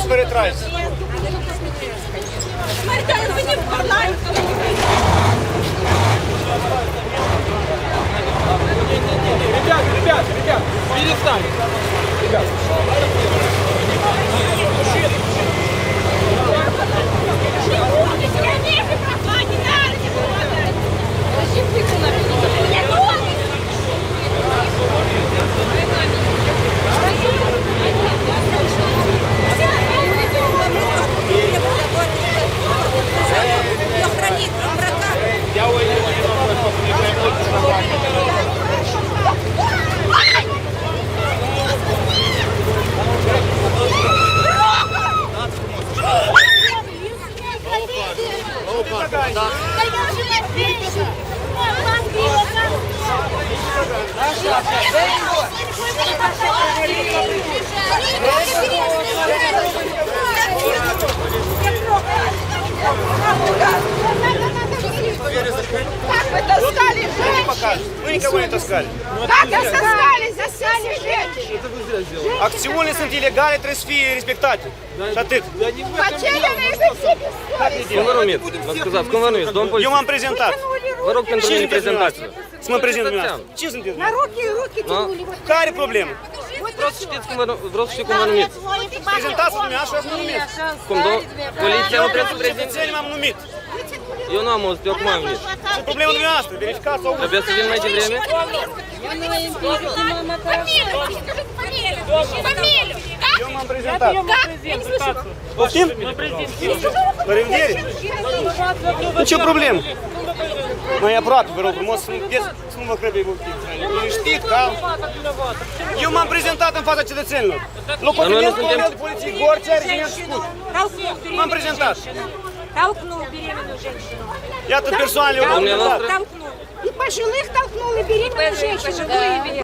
перетрається. Ребят, перестань. Ребят. Как вы таскали женщин? Мы никого не таскали. Как вы таскали, засели женщин? Акционist sunt ilegale, trebuie să fie respectate. Și atât. Потерянные вы все бессовестные. Cum vă numiți? V-ați scuzat, cum vă numiți? Domn Eu polițist, m-am prezentat. vă rog pentru mine Cine prezentați-vă. Să mă prezint dumneavoastră. Cine sunteți? На руки тянули. Вот Care problemă? Vreau să știți cum vreau să știu cum vă numiți. Prezentați-vă dumneavoastră și ați mă numit. Cum, poliția nu trebuie să prezint? Cetățeni m-am numit. Eu nu am auzit, eu cum am venit? Ce problemă dumneavoastră? Verificați sau... Trebuia să vin mai devreme? Фамилию. Eu m-am prezentat. Как? Я не слышу. Poftim? La revedere. Nicio problemă. Mai aproape, vă rog frumos, să nu vă crede motiv. Liniștit, calm. Eu m-am prezentat în fața cetățenilor. Locotenent colonel de poliție Gorcea, regiment Scut. M-am prezentat. Толкнул беременную женщину. Iată persoanele au prezentat. Толкнул. И пожилых толкнули беременную женщину.